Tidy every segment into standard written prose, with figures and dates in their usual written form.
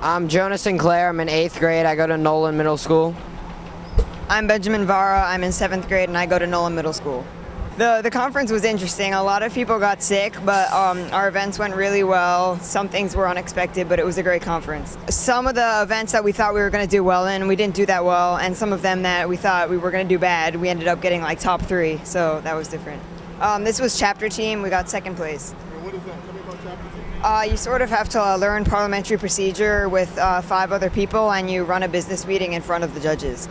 I'm Jonah Sinclair. I'm in 8th grade. I go to Nolan Middle School. I'm Benjamin Vara. I'm in 7th grade and I go to Nolan Middle School. The conference was interesting. A lot of people got sick, but our events went really well. Some things were unexpected, but it was a great conference. Some of the events that we thought we were going to do well in, we didn't do that well, and some of them that we thought we were going to do bad, we ended up getting like top 3, so that was different. This was chapter team. We got 2nd place. What is that? Tell me about chapter team. You sort of have to learn parliamentary procedure with 5 other people, and you run a business meeting in front of the judges.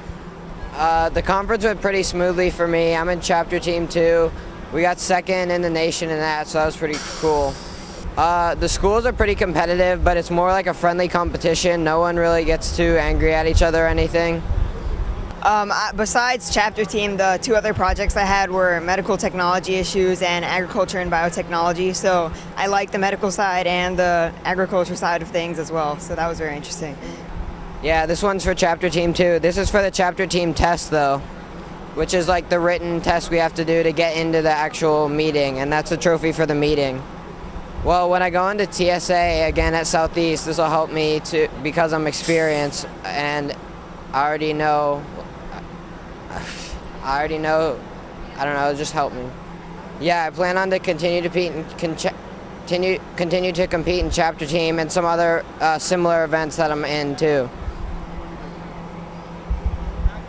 The conference went pretty smoothly for me. I'm in chapter team 2. We got 2nd in the nation in that, so that was pretty cool. The schools are pretty competitive, but it's more like a friendly competition. No one really gets too angry at each other or anything. Besides chapter team, the 2 other projects I had were medical technology issues and agriculture and biotechnology, so I like the medical side and the agriculture side of things as well, so that was very interesting. Yeah, this one's for chapter team 2. This is for the chapter team test though, which is like the written test we have to do to get into the actual meeting, and that's a trophy for the meeting. Well, when I go into TSA again at Southeast, this will help me because I'm experienced and I already know, I don't know, it'll just help me. Yeah, I plan on to continue to compete in chapter team and some other similar events that I'm in too.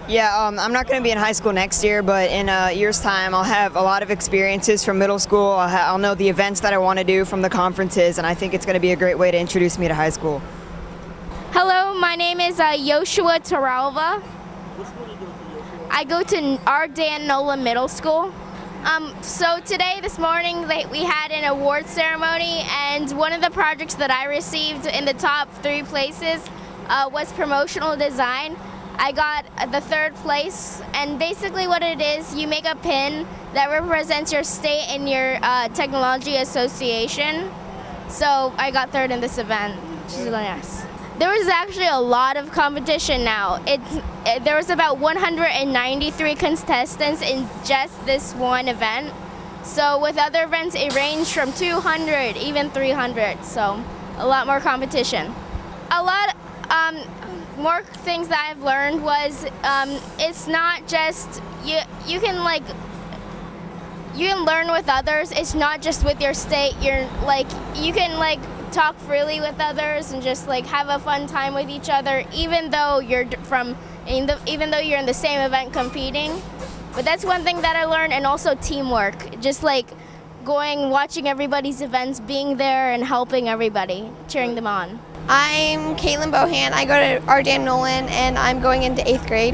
Yeah, I'm not going to be in high school next year, but in a year's time I'll have a lot of experiences from middle school. I'll know the events that I want to do from the conferences, and I think it's going to be a great way to introduce me to high school. Hello, my name is Yoshua Taralva. What school do you go to, Yoshua? I go to our Dan Nolan Middle School. So today, this morning, we had an award ceremony, and one of the projects that I received in the top 3 places was promotional design. I got the 3rd place, and basically what it is, you make a pin that represents your state and your technology association. So I got 3rd in this event, which is really nice. There was actually a lot of competition now. There was about 193 contestants in just this one event. So with other events, it ranged from 200, even 300. So a lot more competition. A lot more things that I've learned was it's not just you can learn with others. It's not just with your state. You can talk freely with others and just have a fun time with each other, even though you're in the same event competing. But that's one thing that I learned, and also teamwork. Just watching everybody's events, being there and helping everybody, cheering them on. I'm Caitlin Bohan. I go to our Dan Nolan, and I'm going into 8th grade.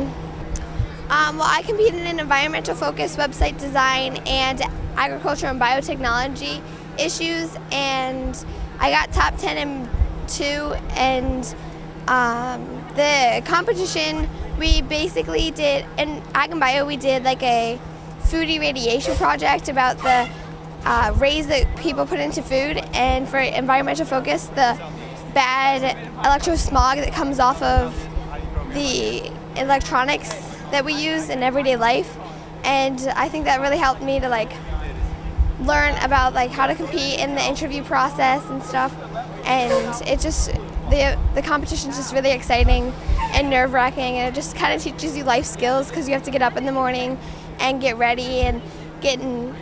Well, I competed in environmental focus, website design, and agriculture and biotechnology issues, and I got top 10 in 2. And the competition, we basically did, in Ag and Bio, we did a food irradiation project about the rays that people put into food, and for environmental focus, the bad electrosmog that comes off of the electronics that we use in everyday life. And I think that really helped me to learn about how to compete in the interview process and stuff. And it just, the competition is just really exciting and nerve-wracking, and it just kind of teaches you life skills because you have to get up in the morning and get ready and get in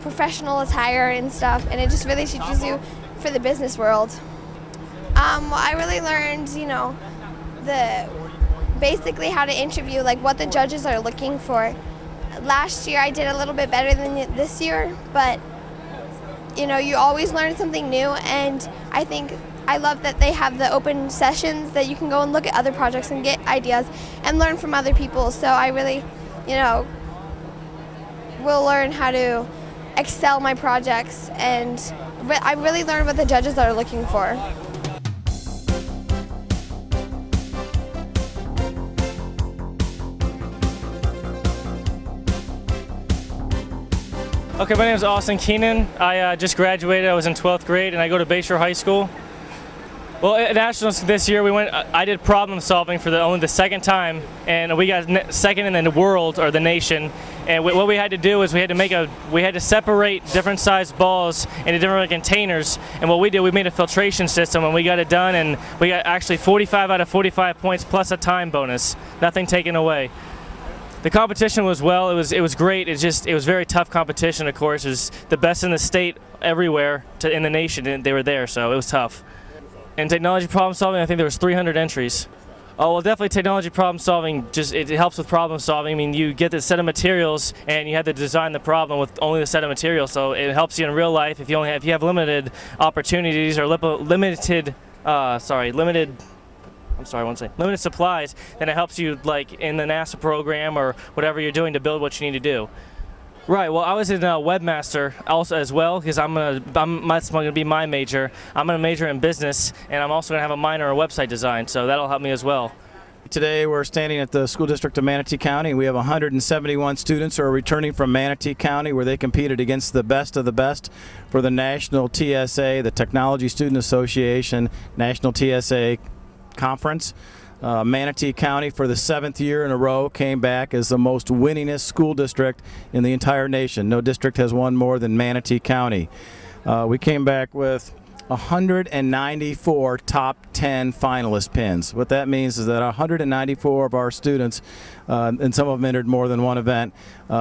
professional attire and stuff, and it just really teaches you for the business world. Well, I really learned, basically how to interview, what the judges are looking for. last year I did a little bit better than this year, but you know, you always learn something new, and I love that they have the open sessions that you can go and look at other projects and get ideas and learn from other people. So I really, you know, will learn how to excel my projects, and I really learned what the judges are looking for. Okay, my name is Austin Keenan. I just graduated. I was in 12th grade, and I go to Bayshore High School. Well, at Nationals this year, I did problem solving for only the second time, and we got second in the world or the nation. And what we had to do is we had to separate different sized balls into different containers. And what we did, we made a filtration system, and we got it done. And we got actually 45 out of 45 points plus a time bonus. Nothing taken away. The competition was it was great. It was very tough competition. Of course, it was the best in the state everywhere in the nation, and they were there, so it was tough. And technology problem solving, I think there was 300 entries. Oh well, definitely technology problem solving. It helps with problem solving. I mean, you get the set of materials, and you have to design the problem with only the set of materials. So it helps you in real life if you have limited opportunities or limited supplies, then it helps you like in the NASA program or whatever you're doing to build what you need to do. Right, well I was in webmaster also as well, because that's going to be my major. I'm going to major in business, and I'm also going to have a minor in website design, so that'll help me as well. Today we're standing at the School District of Manatee County. We have 171 students who are returning from Manatee County, where they competed against the best of the best for the National TSA, the Technology Student Association National TSA Conference. Manatee County, for the 7th year in a row, came back as the most winningest school district in the entire nation. No district has won more than Manatee County. We came back with 194 top 10 finalist pins. What that means is that 194 of our students, and some of them entered more than one event,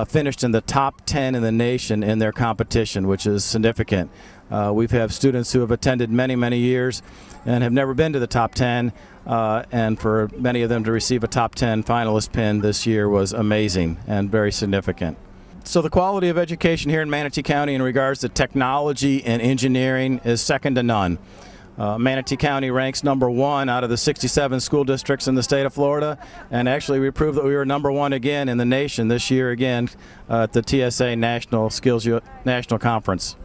finished in the top 10 in the nation in their competition, which is significant. We've had students who have attended many years and have never been to the top 10, and for many of them to receive a top 10 finalist pin this year was amazing and very significant. So the quality of education here in Manatee County in regards to technology and engineering is second to none. Manatee County ranks #1 out of the 67 school districts in the state of Florida, and actually we proved that we were #1 again in the nation this year again at the TSA National Conference.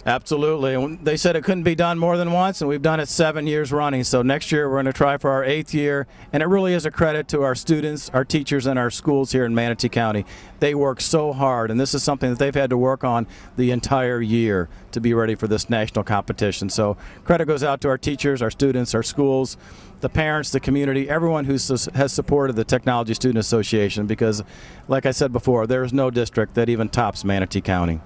Absolutely. And they said it couldn't be done more than once, and we've done it 7 years running. So next year we're going to try for our 8th year, and it really is a credit to our students, our teachers, and our schools here in Manatee County. They work so hard, and this is something that they've had to work on the entire year to be ready for this national competition. So credit goes out to our teachers, our students, our schools, the parents, the community, everyone who has supported the Technology Student Association, because, like I said before, there is no district that even tops Manatee County.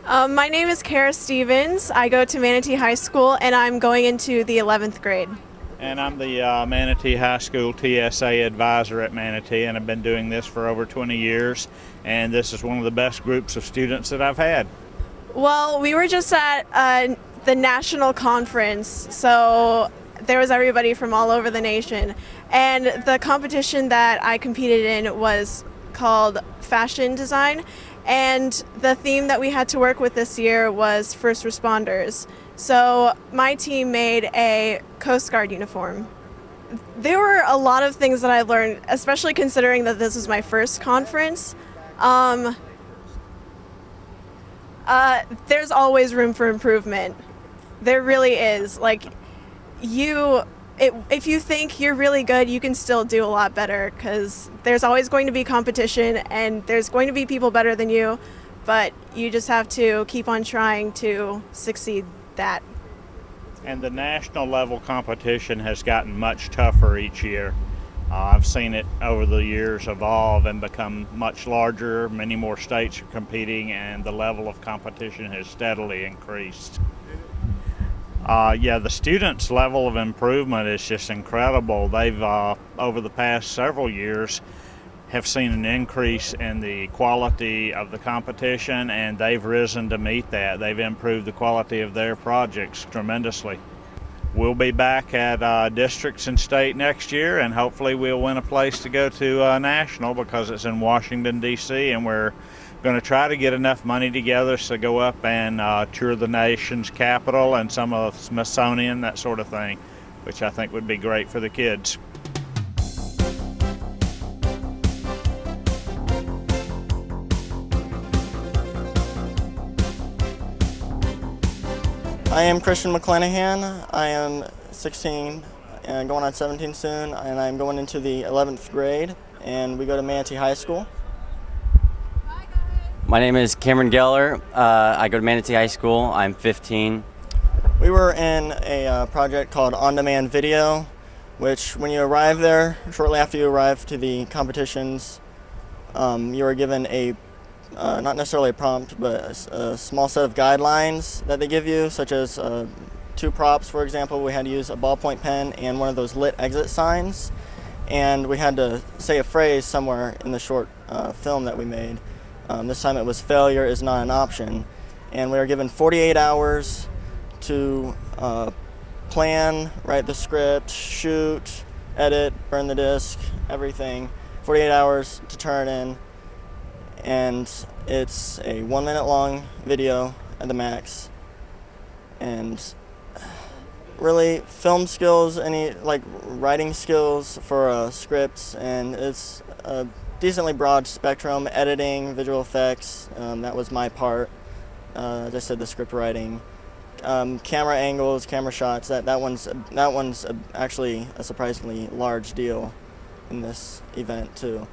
My name is Kara Stevens. I go to Manatee High School, and I'm going into the 11th grade. And I'm the Manatee High School TSA advisor at Manatee, and I've been doing this for over 20 years, and this is one of the best groups of students that I've had. Well, we were just at the national conference, so there was everybody from all over the nation, and the competition that I competed in was called fashion design. And the theme that we had to work with this year was first responders. So my team made a Coast Guard uniform. There were a lot of things that I learned, especially considering that this was my first conference. There's always room for improvement. There really is. Like, if you think you're really good, you can still do a lot better, because there's always going to be competition and there's going to be people better than you, but you just have to keep on trying to succeed that. And the national level competition has gotten much tougher each year. I've seen it over the years evolve and become much larger. Many more states are competing, and the level of competition has steadily increased. Yeah, the students' level of improvement is just incredible. They've, over the past several years, have seen an increase in the quality of the competition, and they've risen to meet that. They've improved the quality of their projects tremendously. we'll be back at districts and state next year, and hopefully we'll win a place to go to national, because it's in Washington, D.C., and we're going to try to get enough money together to go up and tour the nation's capital and some of the Smithsonian, that sort of thing, which I think would be great for the kids. I am Christian McClanahan. I am 16 and going on 17 soon, and I'm going into the 11th grade, and we go to Manatee High School. My name is Cameron Geller. I go to Manatee High School. I'm 15. We were in a project called On-Demand Video, which when you arrive there, shortly after you arrive to the competitions, you are given a not necessarily a prompt, but a small set of guidelines that they give you, such as 2 props, for example. We had to use a ballpoint pen and one of those lit exit signs, and we had to say a phrase somewhere in the short film that we made. This time it was "failure is not an option," and we were given 48 hours to plan, write the script, shoot, edit, burn the disc, everything. 48 hours to turn in. And it's a 1 minute long video at the max. And really, film skills, any like writing skills for scripts, and it's a decently broad spectrum. Editing, visual effects, that was my part. As I said, the script writing, camera angles, camera shots. That one's actually a surprisingly large deal in this event too.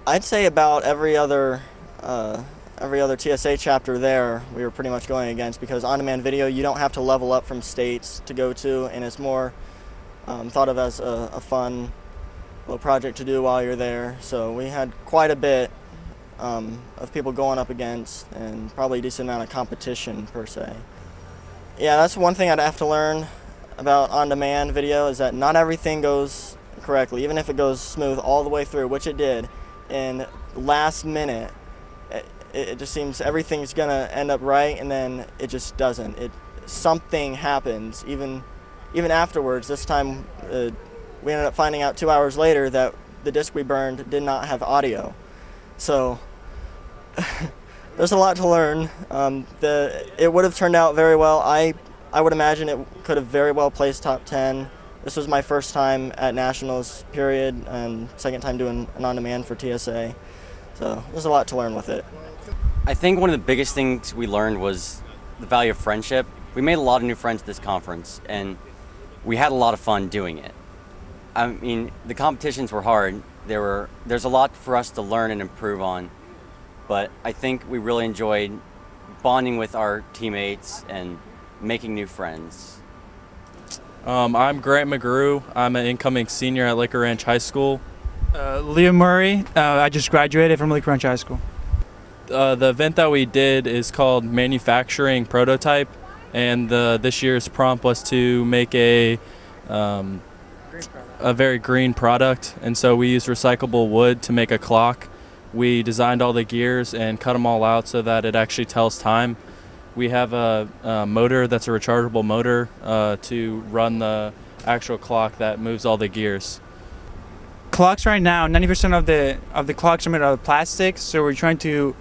I'd say about every other TSA chapter there we were pretty much going against, because on-demand video you don't have to level up from states to go to, and it's more thought of as a fun little project to do while you're there. So we had quite a bit of people going up against, and probably a decent amount of competition per se. Yeah, that's one thing I'd have to learn about on-demand video, is that not everything goes correctly, even if it goes smooth all the way through, which it did. And last minute, it just seems everything's gonna end up right, and then it just doesn't. Something happens even afterwards. This time, we ended up finding out 2 hours later that the disc we burned did not have audio. So there's a lot to learn. It would have turned out very well. I would imagine it could have very well placed top 10. This was my first time at nationals, period, and second time doing an on-demand for TSA. So there's a lot to learn with it. I think one of the biggest things we learned was the value of friendship. We made a lot of new friends at this conference, and we had a lot of fun doing it. I mean, the competitions were hard. There's a lot for us to learn and improve on, but I think we really enjoyed bonding with our teammates and making new friends. I'm Grant McGrew. I'm an incoming senior at Laker Ranch High School. Liam Murray. I just graduated from Laker Ranch High School. The event that we did is called Manufacturing Prototype, and this year's prompt was to make a very green product, and so we used recyclable wood to make a clock. We designed all the gears and cut them all out so that it actually tells time. We have a motor that's a rechargeable motor to run the actual clock that moves all the gears. Clocks right now, 90% of the clocks are made out of plastic, so we're trying to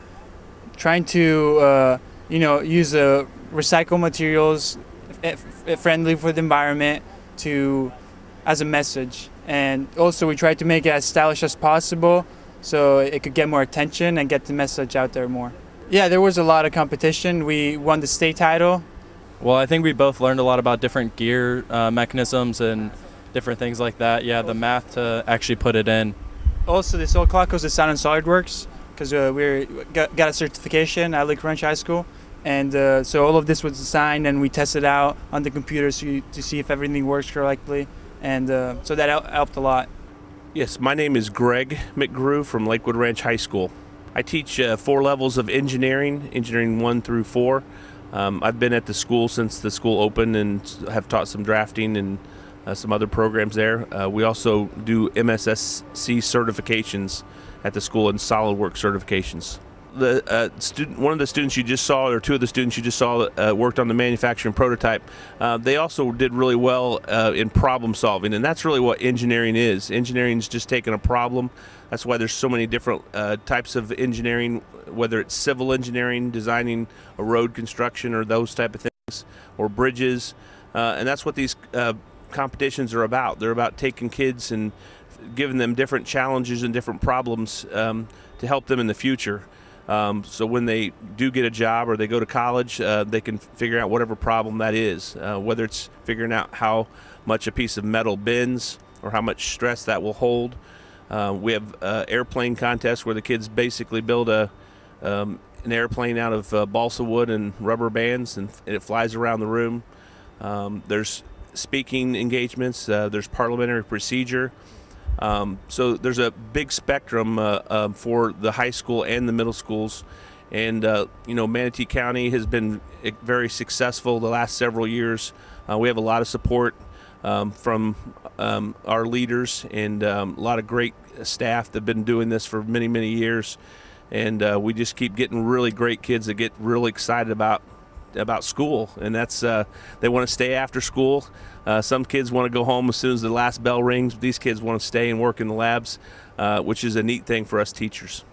use recycled materials, friendly for the environment, as a message. And also we try to make it as stylish as possible so it could get more attention and get the message out there more. Yeah, there was a lot of competition. We won the state title. Well, I think we both learned a lot about different gear mechanisms and different things like that. Yeah, the math to actually put it in. Also, this whole clock was designed on SolidWorks because we got a certification at Laker Ranch High School. And so all of this was designed, and we tested out on the computer to see if everything works correctly. And so that helped a lot. Yes, my name is Greg McGrew from Lakewood Ranch High School. I teach 4 levels of engineering 1 through 4. I've been at the school since the school opened and have taught some drafting and some other programs there. We also do MSSC certifications at the school and SolidWorks certifications. the one of the students you just saw, or two of the students you just saw, worked on the manufacturing prototype. They also did really well in problem solving, and that's really what engineering is. Engineering is just taking a problem. That's why there's so many different types of engineering, whether it's civil engineering, designing a road construction or those type of things, or bridges, and that's what these competitions are about. They're about taking kids and giving them different challenges and different problems to help them in the future. So when they do get a job or they go to college, they can figure out whatever problem that is, whether it's figuring out how much a piece of metal bends or how much stress that will hold. We have airplane contests where the kids basically build an airplane out of balsa wood and rubber bands, and it flies around the room. There's speaking engagements, there's parliamentary procedure. So there's a big spectrum for the high school and the middle schools, and Manatee County has been very successful the last several years. We have a lot of support from our leaders, and a lot of great staff that have been doing this for many, many years, and we just keep getting really great kids that get really excited about school, and that's they want to stay after school. Some kids want to go home as soon as the last bell rings, but these kids want to stay and work in the labs, which is a neat thing for us teachers.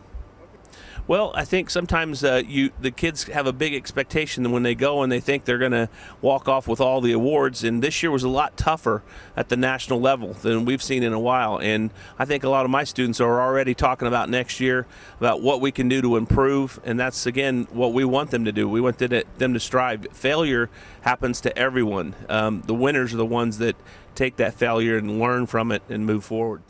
Well, I think sometimes the kids have a big expectation when they go and they think they're going to walk off with all the awards, and this year was a lot tougher at the national level than we've seen in a while, and I think a lot of my students are already talking about next year, about what we can do to improve, and that's, again, what we want them to do. We want them to strive. Failure happens to everyone. The winners are the ones that take that failure and learn from it and move forward.